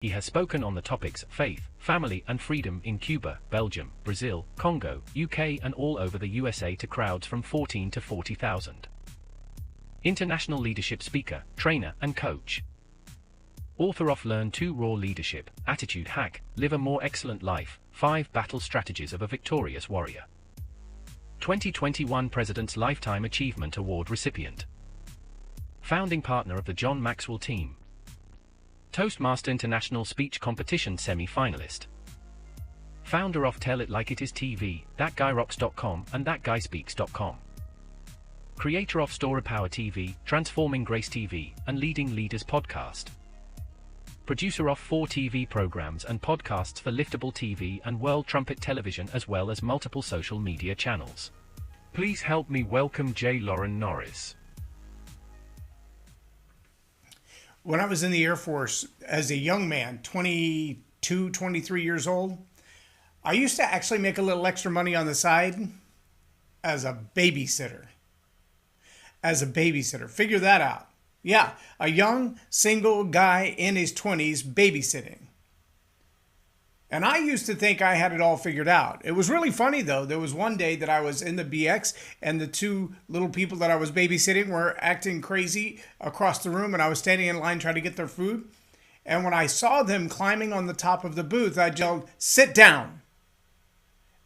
He has spoken on the topics faith, family and freedom in Cuba, Belgium, Brazil, Congo, UK and all over the USA to crowds from 14 to 40,000. International leadership speaker, trainer and coach. Author of Learn to Raw Leadership, Attitude Hack, Live a More Excellent Life, 5 Battle Strategies of a Victorious Warrior. 2021 President's Lifetime Achievement Award recipient. Founding partner of the John Maxwell Team. Toastmaster International Speech Competition semi-finalist. Founder of Tell It Like It Is TV, ThatGuyRocks.com and ThatGuySpeaks.com. Creator of Story Power TV, Transforming Grace TV, and Leading Leaders Podcast. Producer of 4 TV programs and podcasts for Liftable TV and World Trumpet Television as well as multiple social media channels. Please help me welcome J Loren Norris. When I was in the Air Force as a young man, 22, 23 years old, I used to actually make a little extra money on the side as a babysitter. Figure that out. Yeah, a young, single guy in his 20s babysitting. And I used to think I had it all figured out. It was really funny, though. There was one day that I was in the BX and the 2 little people that I was babysitting were acting crazy across the room, and I was standing in line trying to get their food. And when I saw them climbing on the top of the booth, I yelled, "Sit down."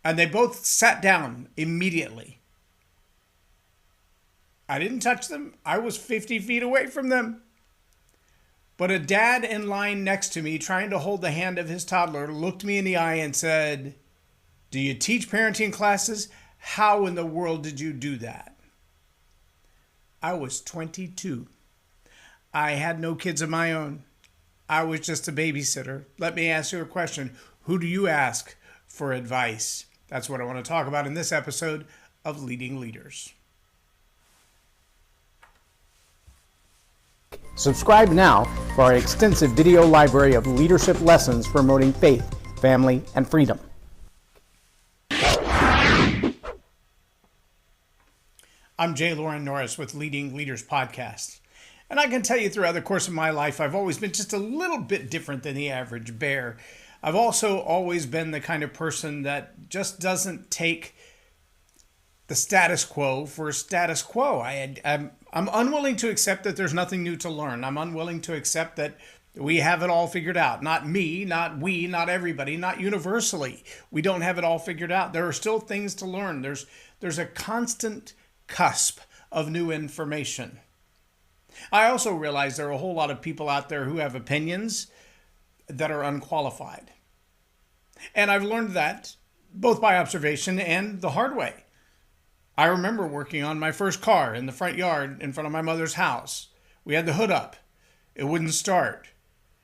And they both sat down immediately. I didn't touch them. I was 50 feet away from them. But a dad in line next to me, trying to hold the hand of his toddler, looked me in the eye and said, "Do you teach parenting classes? How in the world did you do that?" I was 22. I had no kids of my own. I was just a babysitter. Let me ask you a question. Who do you ask for advice? That's what I want to talk about in this episode of Leading Leaders. Subscribe now for our extensive video library of leadership lessons promoting faith, family, and freedom. I'm J Loren Norris with Leading Leaders Podcast. And I can tell you throughout the course of my life, I've always been just a little bit different than the average bear. I've also always been the kind of person that just doesn't take the status quo for status quo. I'm unwilling to accept that there's nothing new to learn. I'm unwilling to accept that we have it all figured out. Not me, not we, not everybody, not universally. We don't have it all figured out. There are still things to learn. There's a constant cusp of new information. I also realize there are a whole lot of people out there who have opinions that are unqualified. And I've learned that both by observation and the hard way. I remember working on my first car in the front yard in front of my mother's house. We had the hood up. It wouldn't start.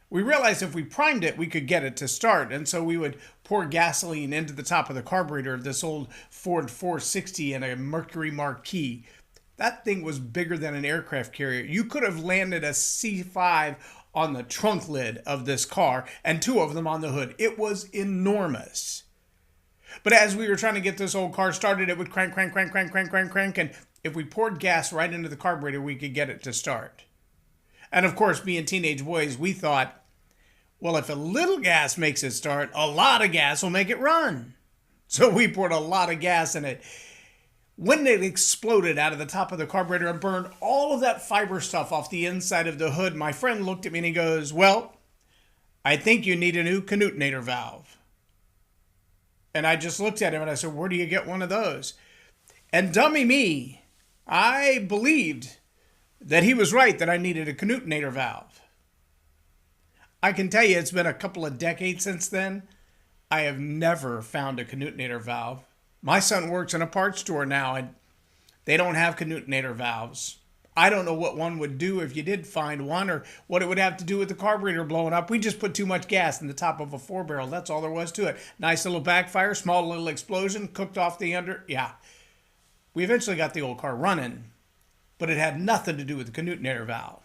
We realized if we primed it, we could get it to start. And so we would pour gasoline into the top of the carburetor of this old Ford 460 and a Mercury Marquis. That thing was bigger than an aircraft carrier. You could have landed a C-5 on the trunk lid of this car and 2 of them on the hood. It was enormous. But as we were trying to get this old car started, it would crank. And if we poured gas right into the carburetor, we could get it to start. And of course, being teenage boys, we thought, well, if a little gas makes it start, a lot of gas will make it run. So we poured a lot of gas in it. When it exploded out of the top of the carburetor and burned all of that fiber stuff off the inside of the hood, my friend looked at me and he goes, "Well, I think you need a new Canutinator valve." And I just looked at him and I said, "Where do you get one of those?" And dummy me, I believed that he was right, that I needed a Canutinator valve. I can tell you it's been a couple of decades since then. I have never found a Canutinator valve. My son works in a parts store now and they don't have Canutinator valves. I don't know what one would do if you did find one or what it would have to do with the carburetor blowing up. We just put too much gas in the top of a 4-barrel. That's all there was to it. Nice little backfire, small little explosion, cooked off the under. Yeah. We eventually got the old car running, but it had nothing to do with the Canutinator valve.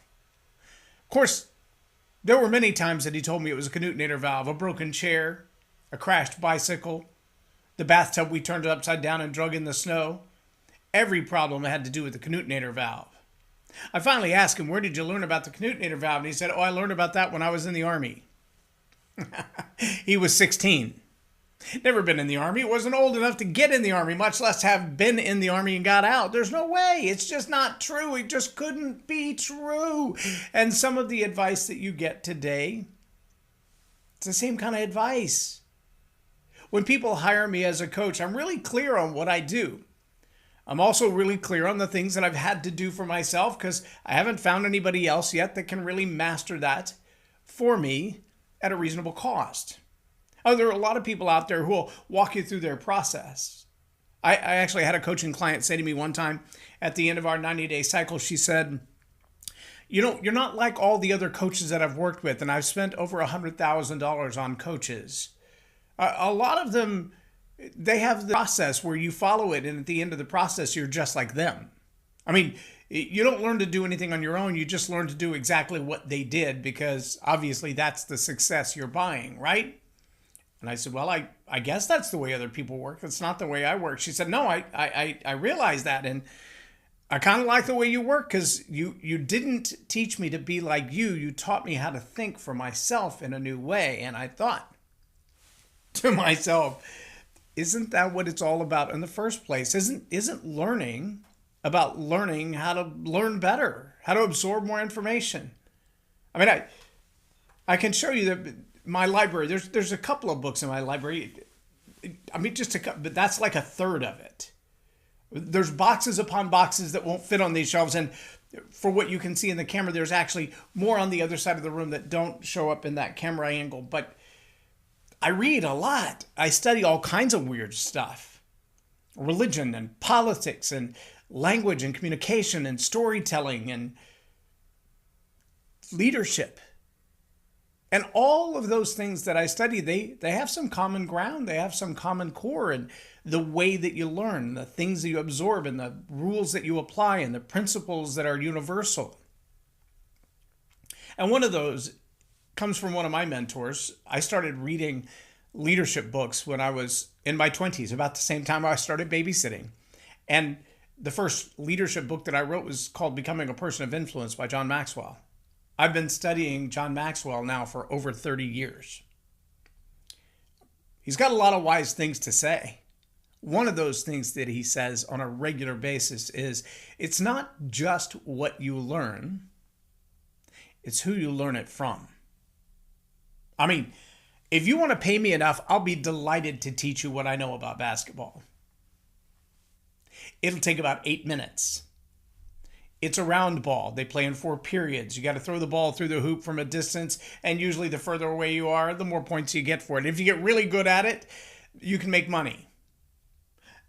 Of course, there were many times that he told me it was a Canutinator valve, a broken chair, a crashed bicycle, the bathtub we turned upside down and drug in the snow. Every problem had to do with the Canutinator valve. I finally asked him, "Where did you learn about the Canutinator valve?" And he said, "Oh, I learned about that when I was in the Army." He was 16. Never been in the Army. Wasn't old enough to get in the Army, much less have been in the Army and got out. There's no way. It's just not true. It just couldn't be true. And some of the advice that you get today, it's the same kind of advice. When people hire me as a coach, I'm really clear on what I do. I'm also really clear on the things that I've had to do for myself because I haven't found anybody else yet that can really master that for me at a reasonable cost. Oh, there are a lot of people out there who will walk you through their process. I actually had a coaching client say to me one time at the end of our 90-day cycle, she said, you know, you're not like all the other coaches that I've worked with, and I've spent over $100,000 on coaches. A lot of them, they have the process where you follow it, and at the end of the process, you're just like them. I mean, you don't learn to do anything on your own. You just learn to do exactly what they did because obviously that's the success you're buying, right? And I said, well, I guess that's the way other people work. That's not the way I work. She said, no, I realize that. And I kind of like the way you work because you didn't teach me to be like you. You taught me how to think for myself in a new way. And I thought to myself, isn't that what it's all about in the first place? Isn't learning about learning how to learn better, how to absorb more information? I mean, I can show you that my library, there's a couple of books in my library. I mean, but that's like a third of it. There's boxes upon boxes that won't fit on these shelves. And for what you can see in the camera, there's actually more on the other side of the room that don't show up in that camera angle. But I read a lot. I study all kinds of weird stuff. Religion and politics and language and communication and storytelling and leadership. And all of those things that I study, they have some common ground. They have some common core in the way that you learn, the things that you absorb, and the rules that you apply, and the principles that are universal. And one of those comes from one of my mentors. I started reading leadership books when I was in my 20s, about the same time I started babysitting. And the first leadership book that I wrote was called Becoming a Person of Influence by John Maxwell. I've been studying John Maxwell now for over 30 years. He's got a lot of wise things to say. One of those things that he says on a regular basis is, it's not just what you learn, it's who you learn it from. I mean, if you want to pay me enough, I'll be delighted to teach you what I know about basketball. It'll take about 8 minutes. It's a round ball. They play in 4 periods. You got to throw the ball through the hoop from a distance, and usually the further away you are, the more points you get for it. If you get really good at it, you can make money.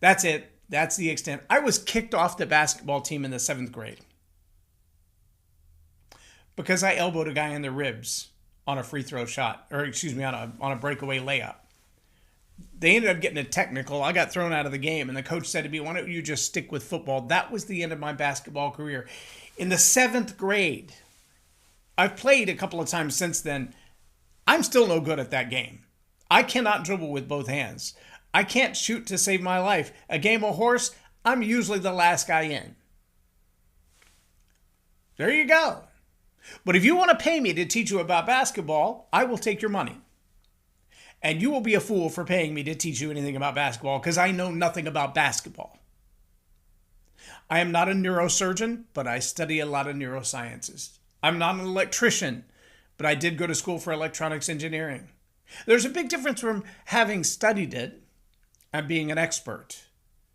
That's it. That's the extent. I was kicked off the basketball team in the 7th grade because I elbowed a guy in the ribs on a free throw shot, or excuse me, on a breakaway layup. They ended up getting a technical. I got thrown out of the game, and the coach said to me, why don't you just stick with football? That was the end of my basketball career. In the 7th grade, I've played a couple of times since then. I'm still no good at that game. I cannot dribble with both hands. I can't shoot to save my life. A game of horse, I'm usually the last guy in. There you go. But if you want to pay me to teach you about basketball, I will take your money. And you will be a fool for paying me to teach you anything about basketball because I know nothing about basketball. I am not a neurosurgeon, but I study a lot of neurosciences. I'm not an electrician, but I did go to school for electronics engineering. There's a big difference from having studied it and being an expert.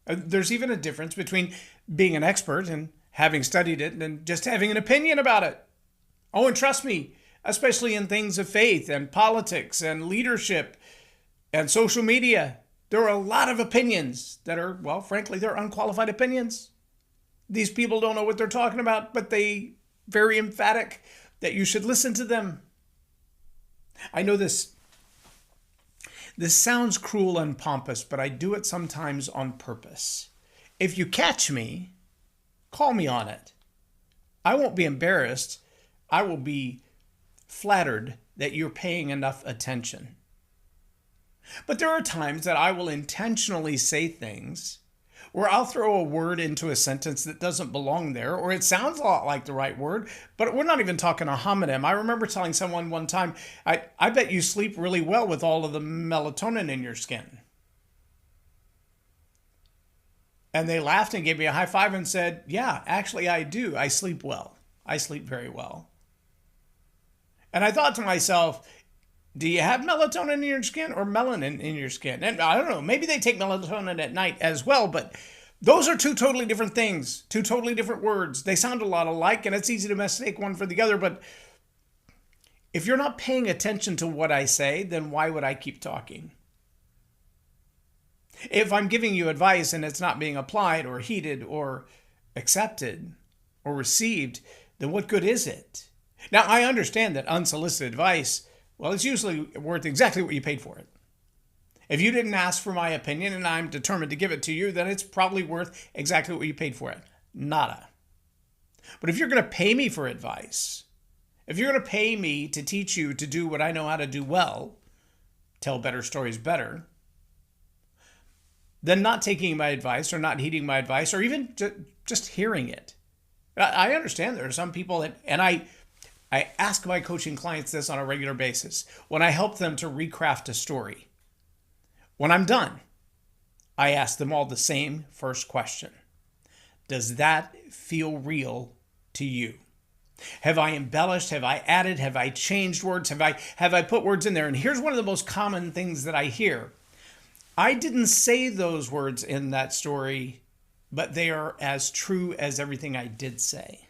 There's even a difference between being an expert and having studied it and just having an opinion about it. Oh, and trust me, especially in things of faith and politics and leadership and social media, there are a lot of opinions that are, well, frankly, they're unqualified opinions. These people don't know what they're talking about, but they very emphatic that you should listen to them. I know this sounds cruel and pompous, but I do it sometimes on purpose. If you catch me, call me on it. I won't be embarrassed. I will be flattered that you're paying enough attention. But there are times that I will intentionally say things Or I'll throw a word into a sentence that doesn't belong there, or it sounds a lot like the right word, but we're not even talking a homonym. I remember telling someone one time, I bet you sleep really well with all of the melatonin in your skin. And they laughed and gave me a high five and said, yeah, actually I do. I sleep well. I sleep very well. And I thought to myself, do you have melatonin in your skin or melanin in your skin? And I don't know, maybe they take melatonin at night as well, but those are two totally different things, two totally different words. They sound a lot alike, and it's easy to mistake one for the other, but if you're not paying attention to what I say, then why would I keep talking? If I'm giving you advice and it's not being applied or heeded or accepted or received, then what good is it? Now, I understand that unsolicited advice, well, it's usually worth exactly what you paid for it. If you didn't ask for my opinion and I'm determined to give it to you, then it's probably worth exactly what you paid for it. Nada. But if you're going to pay me for advice, if you're going to pay me to teach you to do what I know how to do well, tell better stories better, then not taking my advice or not heeding my advice or even just hearing it. I understand there are some people that, and I ask my coaching clients this on a regular basis when I help them to recraft a story. When I'm done, I ask them all the same first question. Does that feel real to you? Have I embellished? Have I added? Have I changed words? Have I put words in there? And here's one of the most common things that I hear. I didn't say those words in that story, but they are as true as everything I did say.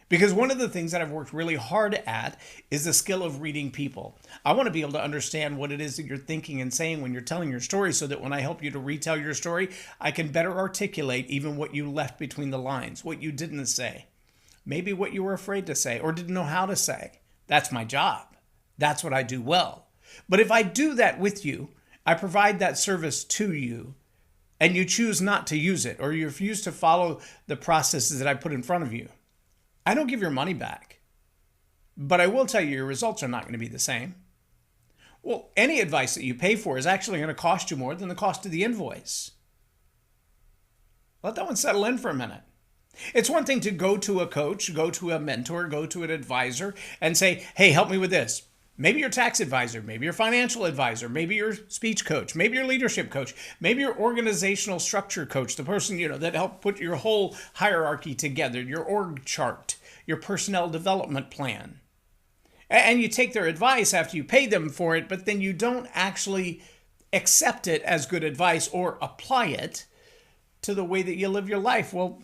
Because one of the things that I've worked really hard at is the skill of reading people. I want to be able to understand what it is that you're thinking and saying when you're telling your story so that when I help you to retell your story, I can better articulate even what you left between the lines, what you didn't say, maybe what you were afraid to say or didn't know how to say. That's my job. That's what I do well. But if I do that with you, I provide that service to you, and you choose not to use it, or you refuse to follow the processes that I put in front of you, I don't give your money back. But I will tell you your results are not going to be the same. Well, any advice that you pay for is actually going to cost you more than the cost of the invoice. Let that one settle in for a minute. It's one thing to go to a coach, go to a mentor, go to an advisor, and say, hey, help me with this. Maybe your tax advisor, maybe your financial advisor, maybe your speech coach, maybe your leadership coach, maybe your organizational structure coach, the person, that helped put your whole hierarchy together, your org chart, your personnel development plan. And you take their advice after you pay them for it, but then you don't actually accept it as good advice or apply it to the way that you live your life. Well,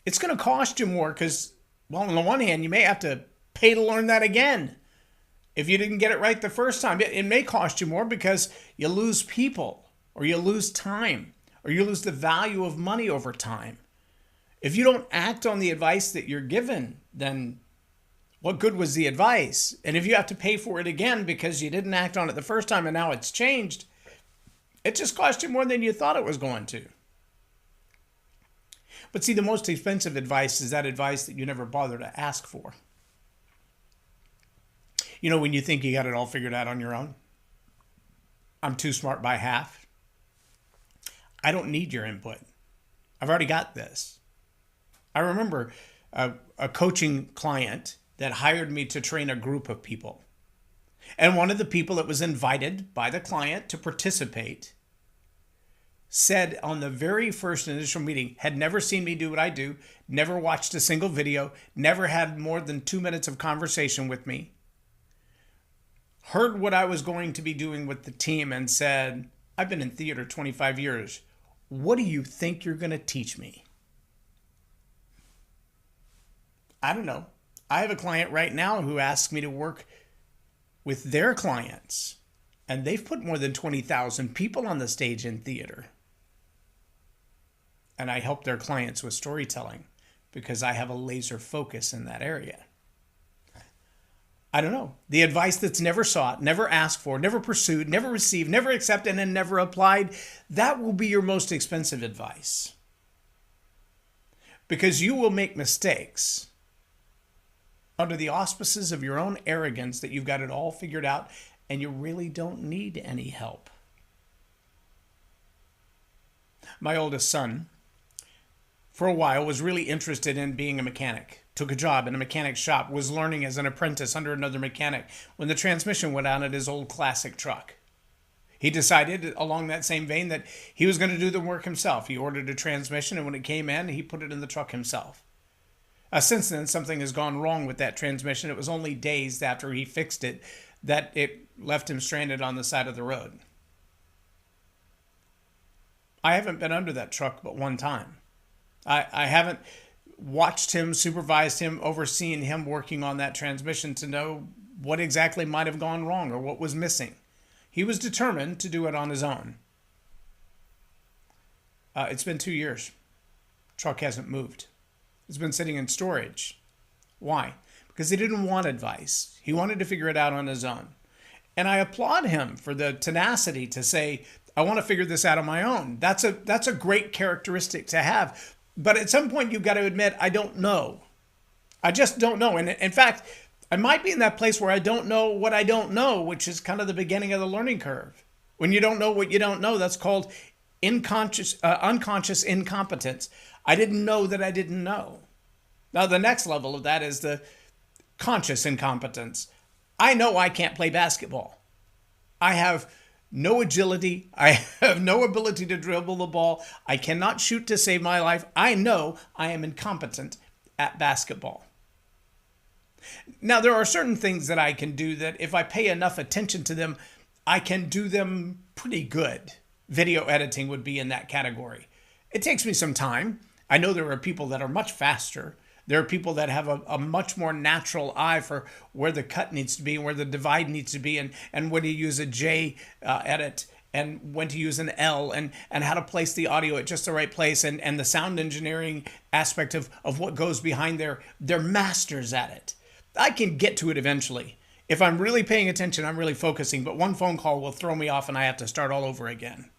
it's going to cost you more because, well, on the one hand, you may have to pay to learn that again. If you didn't get it right the first time, it may cost you more because you lose people or you lose time or you lose the value of money over time. If you don't act on the advice that you're given, then what good was the advice? And if you have to pay for it again because you didn't act on it the first time and now it's changed, it just cost you more than you thought it was going to. But see, the most expensive advice is that advice that you never bother to ask for. When you think you got it all figured out on your own, I'm too smart by half. I don't need your input. I've already got this. I remember a coaching client that hired me to train a group of people. And one of the people that was invited by the client to participate said on the very first initial meeting, had never seen me do what I do, never watched a single video, never had more than 2 minutes of conversation with me, heard what I was going to be doing with the team and said, I've been in theater 25 years. What do you think you're going to teach me? I don't know. I have a client right now who asks me to work with their clients, and they've put more than 20,000 people on the stage in theater. And I help their clients with storytelling because I have a laser focus in that area. I don't know. The advice that's never sought, never asked for, never pursued, never received, never accepted, and never applied, that will be your most expensive advice. Because you will make mistakes under the auspices of your own arrogance that you've got it all figured out and you really don't need any help. My oldest son, for a while, was really interested in being a mechanic. Took a job in a mechanic shop, was learning as an apprentice under another mechanic when the transmission went out at his old classic truck. He decided, along that same vein, that he was going to do the work himself. He ordered a transmission, and when it came in, he put it in the truck himself. Since then, something has gone wrong with that transmission. It was only days after he fixed it that it left him stranded on the side of the road. I haven't been under that truck but one time. I haven't watched him, supervised him, overseen him working on that transmission to know what exactly might have gone wrong or what was missing. He was determined to do it on his own. It's been 2 years. Truck hasn't moved. It's been sitting in storage. Why? Because he didn't want advice. He wanted to figure it out on his own. And I applaud him for the tenacity to say, I want to figure this out on my own. That's a great characteristic to have. But at some point, you've got to admit, I don't know. I just don't know. And in fact, I might be in that place where I don't know what I don't know, which is kind of the beginning of the learning curve. When you don't know what you don't know, that's called unconscious incompetence. I didn't know that I didn't know. Now, the next level of that is the conscious incompetence. I know I can't play basketball. I have no agility. I have no ability to dribble the ball. I cannot shoot to save my life. I know I am incompetent at basketball. Now, there are certain things that I can do that if I pay enough attention to them, I can do them pretty good. Video editing would be in that category. It takes me some time. I know there are people that are much faster. There are people that have a much more natural eye for where the cut needs to be, where the divide needs to be, and when to use a J edit, and when to use an L, and how to place the audio at just the right place, and the sound engineering aspect of what goes behind there. They're masters at it. I can get to it eventually. If I'm really paying attention, I'm really focusing, but one phone call will throw me off and I have to start all over again.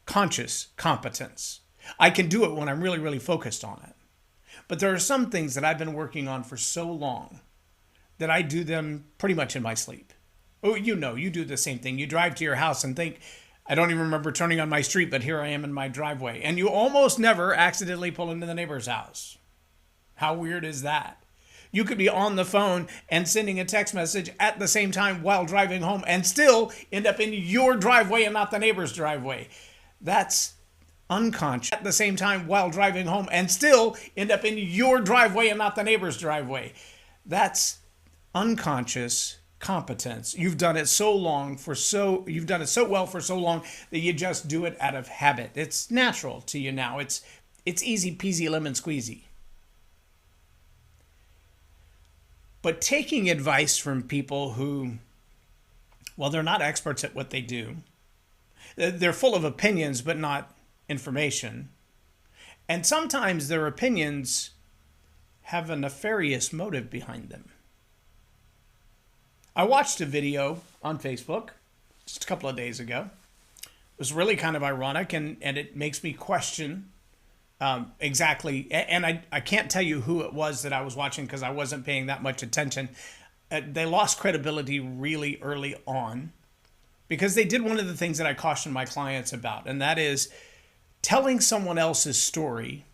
Conscious competence. I can do it when I'm really, really focused on it. But there are some things that I've been working on for so long that I do them pretty much in my sleep. Oh, you do the same thing. You drive to your house and think, I don't even remember turning on my street, but here I am in my driveway. And you almost never accidentally pull into the neighbor's house. How weird is that? You could be on the phone and sending a text message at the same time while driving home and still end up in your driveway and not the neighbor's driveway. That's unconscious. At the same time while driving home and still end up in your driveway and not the neighbor's driveway. That's unconscious competence. You've done it so well for so long that you just do it out of habit. It's natural to you now. It's easy peasy lemon squeezy. But taking advice from people who, well, they're not experts at what they do. They're full of opinions, but not information. And sometimes their opinions have a nefarious motive behind them. I watched a video on Facebook just a couple of days ago. It was really kind of ironic, and it makes me question exactly, and I can't tell you who it was that I was watching because I wasn't paying that much attention. They lost credibility really early on because they did one of the things that I caution my clients about, and that is telling someone else's story,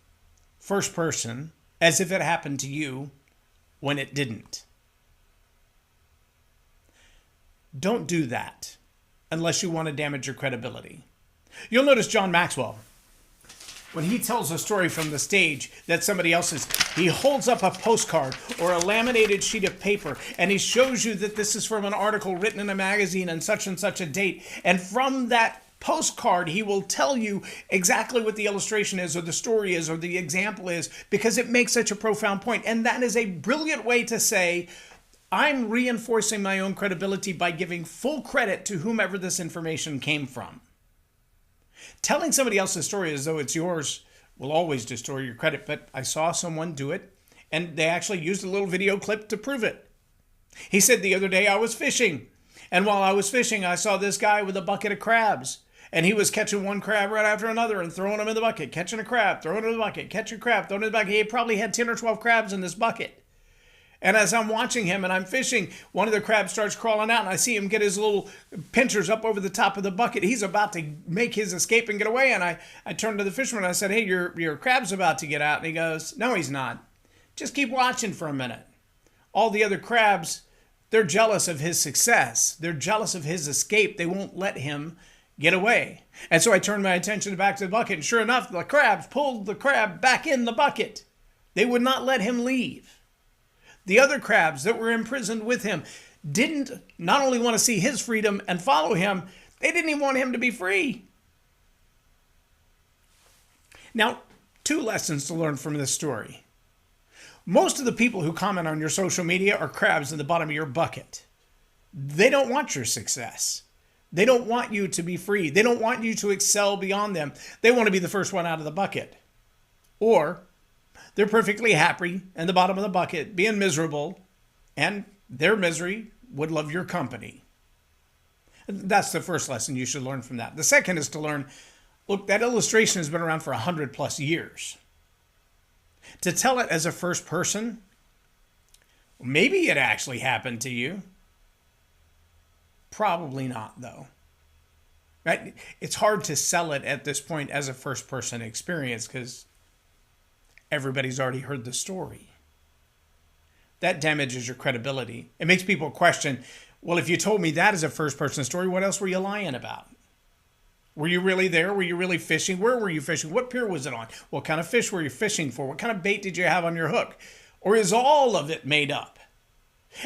first person, as if it happened to you when it didn't. Don't do that unless you want to damage your credibility. You'll notice John Maxwell, when he tells a story from the stage that somebody else's, he holds up a postcard or a laminated sheet of paper and he shows you that this is from an article written in a magazine on such and such a date. And from that postcard, he will tell you exactly what the illustration is or the story is or the example is because it makes such a profound point. And that is a brilliant way to say, I'm reinforcing my own credibility by giving full credit to whomever this information came from. Telling somebody else's story as though it's yours will always destroy your credit, but I saw someone do it, and they actually used a little video clip to prove it. He said, the other day I was fishing, and while I was fishing, I saw this guy with a bucket of crabs, and he was catching one crab right after another and throwing them in the bucket, catching a crab, throwing it in the bucket, catching a crab, throwing it in the bucket. He probably had 10 or 12 crabs in this bucket. And as I'm watching him and I'm fishing, one of the crabs starts crawling out and I see him get his little pinchers up over the top of the bucket. He's about to make his escape and get away. And I turned to the fisherman and I said, hey, your crab's about to get out. And he goes, no, he's not. Just keep watching for a minute. All the other crabs, they're jealous of his success. They're jealous of his escape. They won't let him get away. And so I turned my attention back to the bucket. And sure enough, the crabs pulled the crab back in the bucket. They would not let him leave. The other crabs that were imprisoned with him didn't not only want to see his freedom and follow him, they didn't even want him to be free. Now, 2 lessons to learn from this story. Most of the people who comment on your social media are crabs in the bottom of your bucket. They don't want your success. They don't want you to be free. They don't want you to excel beyond them. They want to be the first one out of the bucket. Or they're perfectly happy in the bottom of the bucket, being miserable, and their misery would love your company. That's the first lesson you should learn from that. The second is to learn, look, that illustration has been around for 100+ years. To tell it as a first person, maybe it actually happened to you. Probably not, though. Right? It's hard to sell it at this point as a first person experience because everybody's already heard the story. That damages your credibility. It makes people question, well, if you told me that as a first-person story, what else were you lying about? Were you really there? Were you really fishing? Where were you fishing? What pier was it on? What kind of fish were you fishing for? What kind of bait did you have on your hook? Or is all of it made up?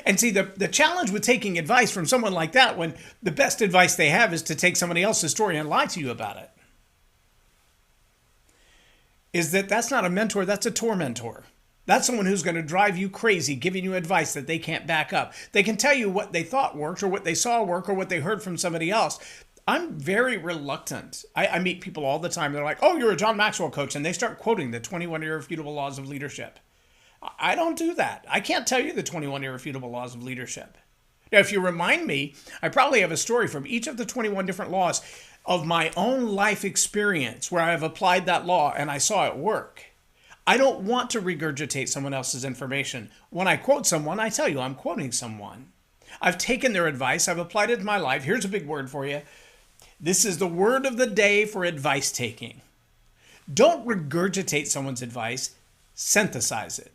And see, the challenge with taking advice from someone like that, when the best advice they have is to take somebody else's story and lie to you about it, is that that's not a mentor, that's a tormentor. That's someone who's going to drive you crazy, giving you advice that they can't back up. They can tell you what they thought worked or what they saw work or what they heard from somebody else. I'm very reluctant. I meet people all the time. They're like, oh, you're a John Maxwell coach. And they start quoting the 21 irrefutable laws of leadership. I don't do that. I can't tell you the 21 irrefutable laws of leadership. Now, if you remind me, I probably have a story from each of the 21 different laws of my own life experience where I have applied that law and I saw it work. I don't want to regurgitate someone else's information. When I quote someone, I tell you I'm quoting someone. I've taken their advice. I've applied it to my life. Here's a big word for you. This is the word of the day for advice taking. Don't regurgitate someone's advice. Synthesize it.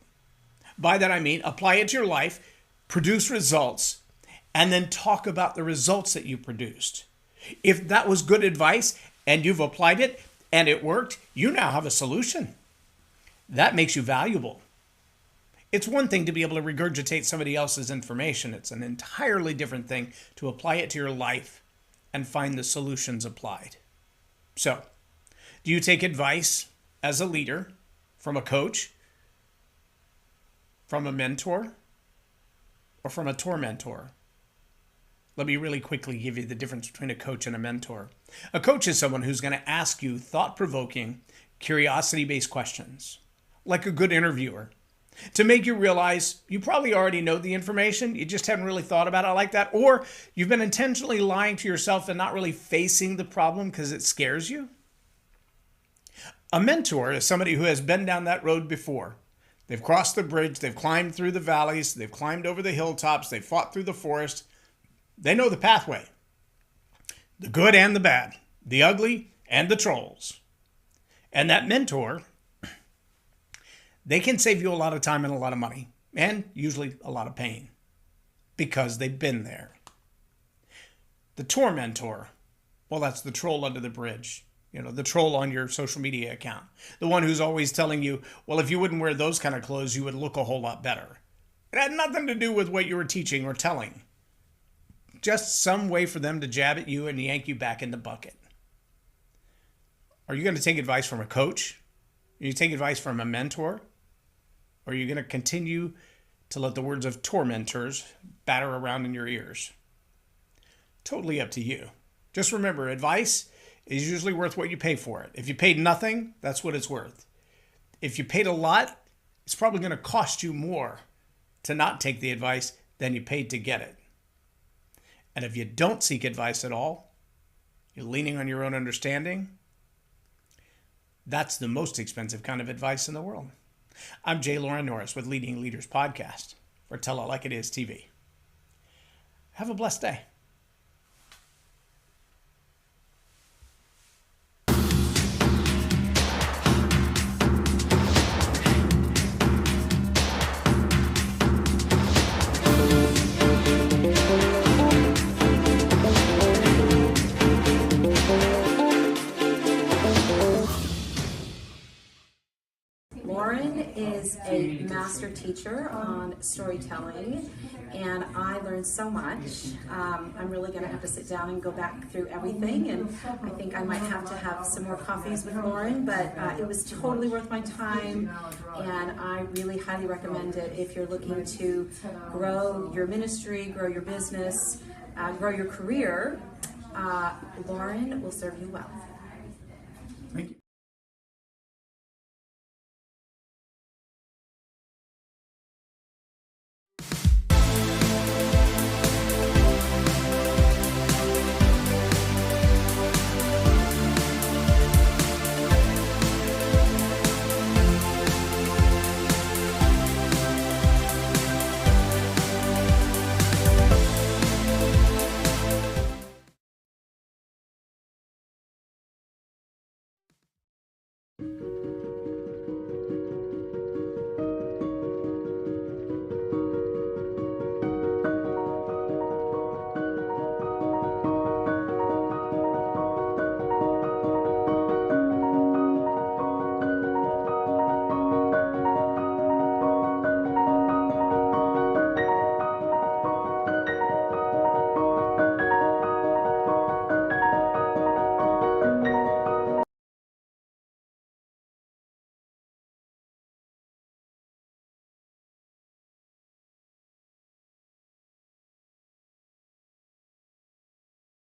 By that I mean apply it to your life, produce results, and then talk about the results that you produced. If that was good advice and you've applied it and it worked, you now have a solution. That makes you valuable. It's one thing to be able to regurgitate somebody else's information. It's an entirely different thing to apply it to your life and find the solutions applied. So, do you take advice as a leader from a coach, from a mentor, or from a tormentor? Let me really quickly give you the difference between a coach and a mentor. A coach is someone who's going to ask you thought-provoking, curiosity-based questions, like a good interviewer, to make you realize you probably already know the information, you just haven't really thought about it like that, or you've been intentionally lying to yourself and not really facing the problem because it scares you. A mentor is somebody who has been down that road before. They've crossed the bridge, they've climbed through the valleys, they've climbed over the hilltops, they've fought through the forest. They know the pathway, the good and the bad, the ugly and the trolls. And that mentor, they can save you a lot of time and a lot of money, and usually a lot of pain, because they've been there. The tormentor, well, that's the troll under the bridge. You know, the troll on your social media account. The one who's always telling you, well, if you wouldn't wear those kind of clothes, you would look a whole lot better. It had nothing to do with what you were teaching or telling. Just some way for them to jab at you and yank you back in the bucket. Are you going to take advice from a coach? Are you take advice from a mentor? Or are you going to continue to let the words of tormentors batter around in your ears? Totally up to you. Just remember, advice is usually worth what you pay for it. If you paid nothing, that's what it's worth. If you paid a lot, it's probably going to cost you more to not take the advice than you paid to get it. And if you don't seek advice at all, you're leaning on your own understanding, that's the most expensive kind of advice in the world. I'm J Loren Norris with Leading Leaders Podcast. or Tell It Like It Is TV. Have a blessed day. Loren is a master teacher on storytelling, and I learned so much. I'm really going to have to sit down and go back through everything, and I think I might have to have some more coffees with Loren, but it was totally worth my time, and I really highly recommend it if you're looking to grow your ministry, grow your business, grow your career. Loren will serve you well.